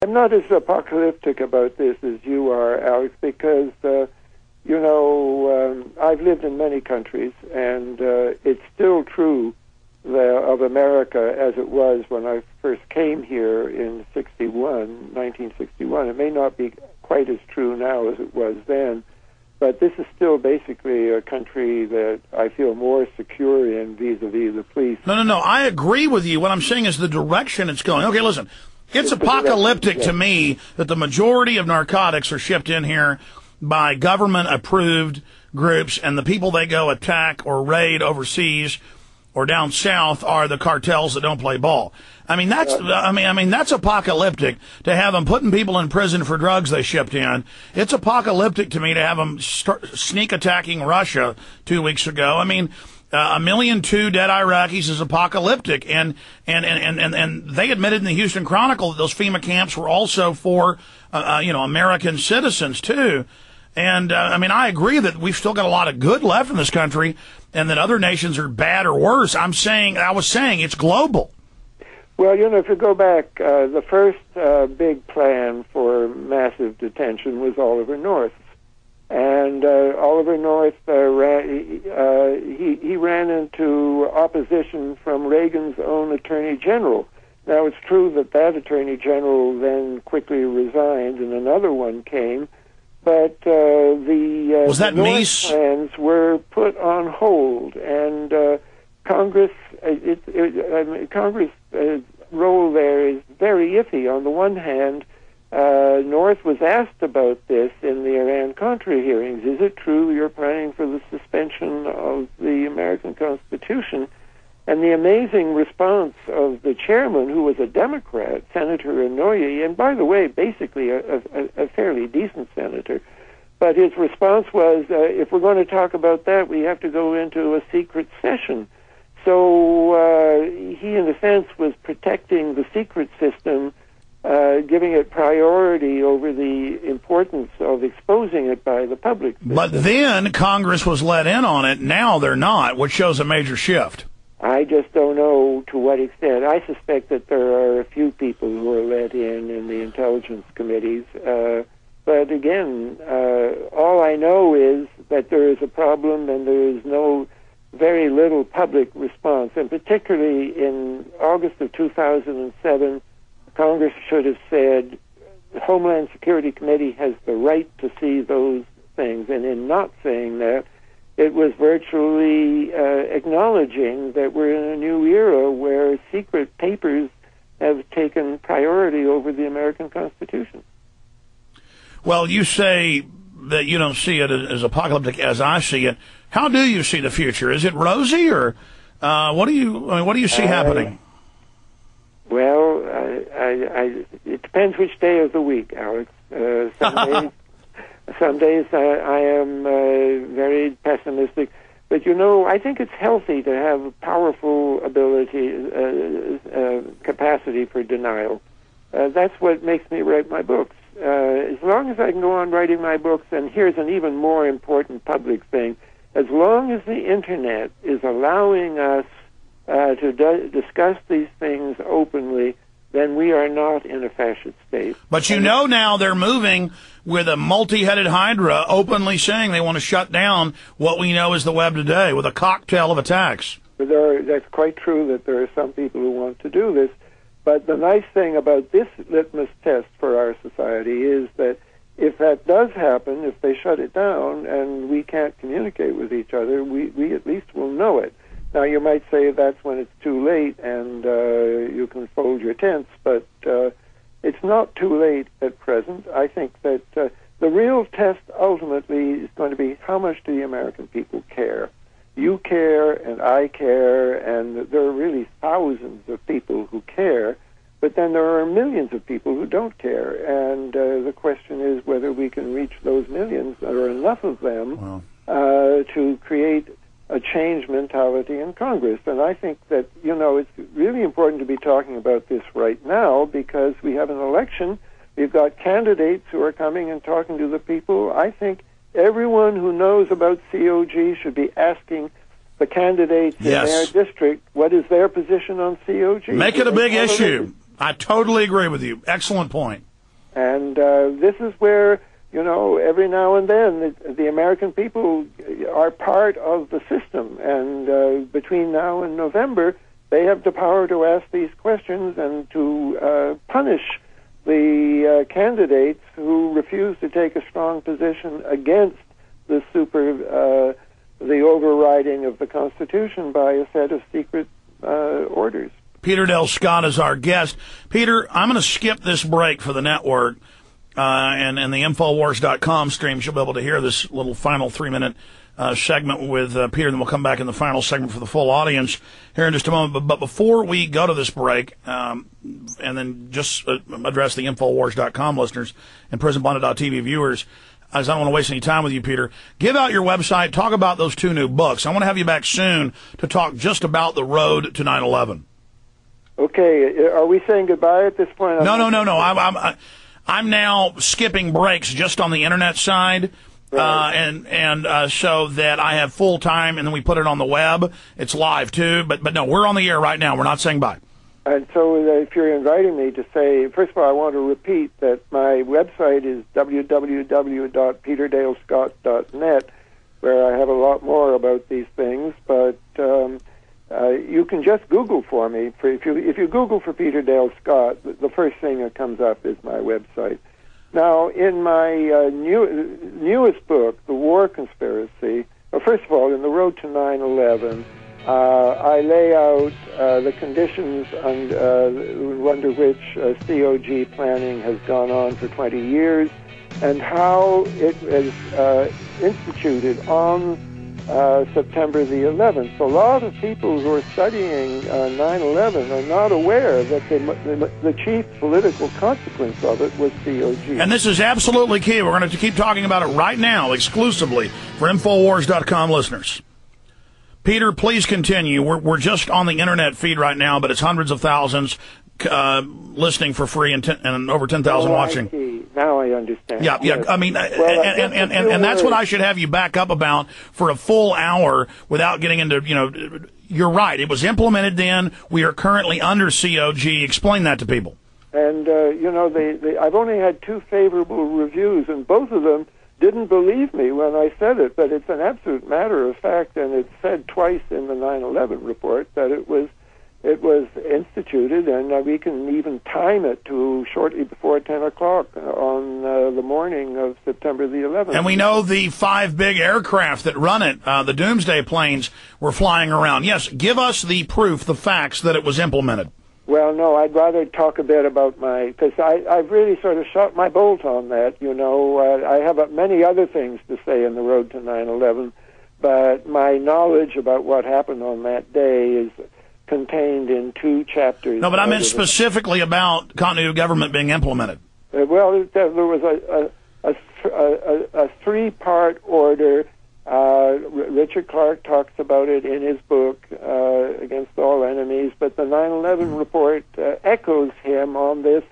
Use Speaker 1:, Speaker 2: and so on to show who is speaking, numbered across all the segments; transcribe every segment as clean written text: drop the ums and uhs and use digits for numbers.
Speaker 1: I'm not as apocalyptic about this as you are, Alex, because, I've lived in many countries, and it's still true of America as it was when I first came here in 1961. It may not be quite as true now as it was then, but this is still basically a country that I feel more secure in vis-a-vis the police.
Speaker 2: No. I agree with you. What I'm saying is the direction it's going. Okay, listen. It's apocalyptic to me that the majority of narcotics are shipped in here by government-approved groups, and the people they go attack or raid overseas or down south are the cartels that don't play ball. I mean, that's apocalyptic to have them putting people in prison for drugs they shipped in. It's apocalyptic to me to have them sneak attacking Russia 2 weeks ago. I mean, 1.2 million dead Iraqis is apocalyptic, and they admitted in the Houston Chronicle that those FEMA camps were also for American citizens too. And I agree that we've still got a lot of good left in this country, and that other nations are bad or worse. I was saying it's global.
Speaker 1: Well, if you go back, the first big plan for massive detention was Oliver North. And Oliver North ran into opposition from Reagan's own Attorney General. Now, it's true that Attorney General then quickly resigned, and another one came. But
Speaker 2: was that
Speaker 1: the North
Speaker 2: Meese?
Speaker 1: plans were put on hold, and Congress' role there is very iffy. On the one hand, North was asked about this in the Iran-Contra hearings. Is it true you're planning for the suspension of the American Constitution? And the amazing response of the chairman, who was a Democrat, Senator Inouye, and by the way, basically a fairly decent senator, but his response was, if we're going to talk about that, we have to go into a secret session. So he, in a sense, was protecting the secret system, giving it priority over the importance of exposing it by the public system.
Speaker 2: But then Congress was let in on it. Now they're not, which shows a major shift.
Speaker 1: I just don't know to what extent. I suspect that there are a few people who are let in the intelligence committees. But again, all I know is that there is a problem and there is very little public response. And particularly in August of 2007, Congress should have said the Homeland Security Committee has the right to see those things. And in not saying that, it was virtually acknowledging that we're in a new era where secret papers have taken priority over the American Constitution.
Speaker 2: Well, you say that you don't see it as apocalyptic as I see it. How do you see the future? Is it rosy, or what do you see happening?
Speaker 1: Well, it depends which day of the week, Alex. Some days I am very pessimistic, but I think it's healthy to have a powerful capacity for denial. That's what makes me write my books. As long as I can go on writing my books, and here's an even more important public thing, as long as the Internet is allowing us to discuss these things openly, then we are not in a fascist state.
Speaker 2: But now they're moving with a multi-headed hydra openly saying they want to shut down what we know as the web today with a cocktail of attacks.
Speaker 1: That's quite true that there are some people who want to do this. But the nice thing about this litmus test for our society is that if that does happen, if they shut it down and we can't communicate with each other, we at least will know it. Now, you might say that's when it's too late and you can fold your tents, but it's not too late at present. I think that the real test ultimately is going to be how much do the American people care. You care and I care, and there are really thousands of people who care, but then there are millions of people who don't care. And the question is whether we can reach those millions, or enough of them, to create a change mentality in Congress. And I think that, it's really important to be talking about this right now because we have an election. We've got candidates who are coming and talking to the people. I think everyone who knows about COG should be asking the candidates in their district what is their position on COG.
Speaker 2: Make it a big issue. I totally agree with you. Excellent point.
Speaker 1: And this is where, every now and then the American people are part of the system. And between now and November, they have the power to ask these questions and to punish the candidates who refuse to take a strong position against the overriding of the Constitution by a set of secret orders.
Speaker 2: Peter Dale Scott is our guest. Peter, I'm going to skip this break for the network, and the Infowars.com streams. You'll be able to hear this little final 3-minute segment with Peter, and then we'll come back in the final segment for the full audience here in just a moment. But before we go to this break, and then just address the Infowars.com listeners and PrisonBlinded.tv viewers, as I don't want to waste any time with you, Peter, give out your website, talk about those 2 new books. I want to have you back soon to talk just about the road to 9/11.
Speaker 1: Okay, are we saying goodbye at this point?
Speaker 2: No. I'm now skipping breaks just on the internet side, right. and so that I have full time, and then we put it on the web. It's live too, but no, we're on the air right now. We're not saying bye.
Speaker 1: And so if you're inviting me to say, first of all, I want to repeat that my website is www.peterdalescott.net, where I have a lot more about these things, but you can just Google for me. If you Google for Peter Dale Scott, the first thing that comes up is my website. Now, in my newest book, The War Conspiracy, first of all, in The Road to 9/11, I lay out the conditions under which COG planning has gone on for 20 years and how it was instituted on September the 11th. So a lot of people who are studying 9/11 are not aware that the chief political consequence of it was COG.
Speaker 2: And this is absolutely key. We're going to keep talking about it right now, exclusively for Infowars.com listeners. Peter, please continue. We're just on the internet feed right now, but it's hundreds of thousands listening for free and over 10,000 watching.
Speaker 1: Now I understand.
Speaker 2: Yeah. I mean, and that's what I should have you back up about for a full hour without getting into, you're right. It was implemented then. We are currently under COG. Explain that to people.
Speaker 1: And, I've only had 2 favorable reviews, and both of them didn't believe me when I said it, but it's an absolute matter of fact, and it's said twice in the 9/11 report that it was instituted, and we can even time it to shortly before 10 o'clock on the morning of September the 11th.
Speaker 2: And we know the 5 big aircraft that run it, the Doomsday planes, were flying around. Yes, give us the proof, the facts that it was implemented.
Speaker 1: Well, no, I'd rather talk a bit about because I've really sort of shot my bolt on that, I have many other things to say in the road to 9/11, but my knowledge about what happened on that day is contained in 2 chapters.
Speaker 2: No, but I meant specifically about continuity of government being implemented.
Speaker 1: There was a 3-part order. Richard Clark talks about it in his book, Against All Enemies, but the 9/11 report echoes him on this.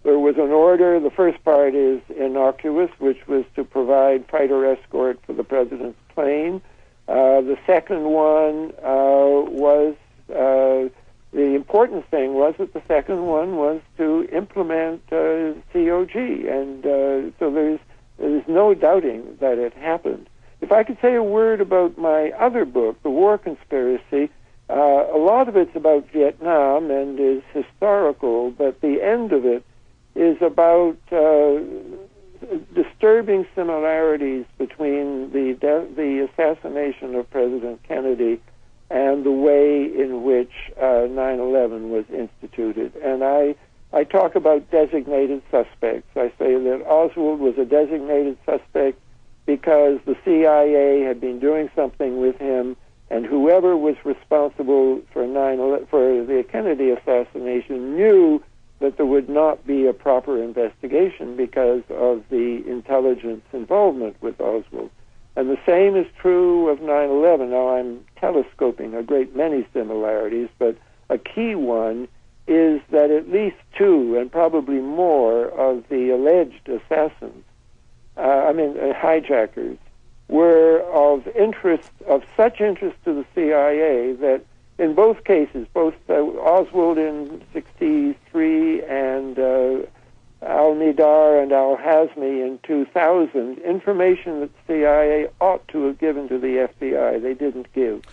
Speaker 1: There was an order. The first part is innocuous, which was to provide fighter escort for the president's plane. The second one was, the important thing was that the second one was to implement COG, and so there's no doubting that it happened. If I could say a word about my other book, The War Conspiracy, a lot of it's about Vietnam and is historical, but the end of it is about disturbing similarities between the assassination of President Kennedy and the way in which 9/11 was instituted. And I talk about designated suspects. I say that Oswald was a designated suspect because the CIA had been doing something with him, and whoever was responsible for the Kennedy assassination knew that there would not be a proper investigation because of the intelligence involvement with Oswald. And the same is true of 9/11. Now, I'm telescoping a great many similarities, but a key one is that at least 2, and probably more, of the alleged assassins, hijackers, were of such interest to the CIA that in both cases, both Oswald in 1963 and Al Anthony Darr and Al Hazmi in 2000, information that the CIA ought to have given to the FBI. They didn't give.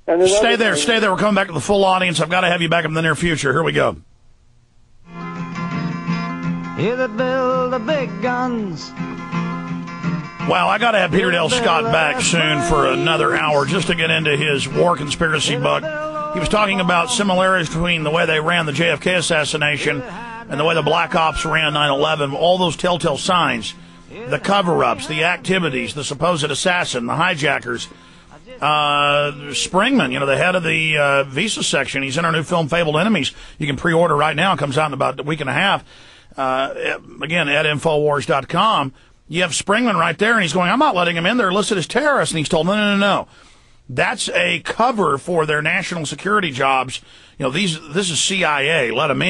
Speaker 1: And
Speaker 2: stay there. We're coming back to the full audience. I've got to have you back in the near future. Here we go.
Speaker 3: Here that build the big guns.
Speaker 2: Wow, I got to have Peter Dale Scott back soon for another hour just to get into his war conspiracy book. He was talking about similarities between the way they ran the JFK assassination and the way the Black Ops ran 9/11. All those telltale signs, the cover-ups, the activities, the supposed assassin, the hijackers. Springman, the head of the Visa section, he's in our new film Fabled Enemies. You can pre-order right now. It comes out in about a week and a half. Again, at Infowars.com. You have Springman right there, and he's going, I'm not letting him in. They're listed as terrorists. And he's told, no. That's a cover for their national security jobs. This is CIA. Let them in.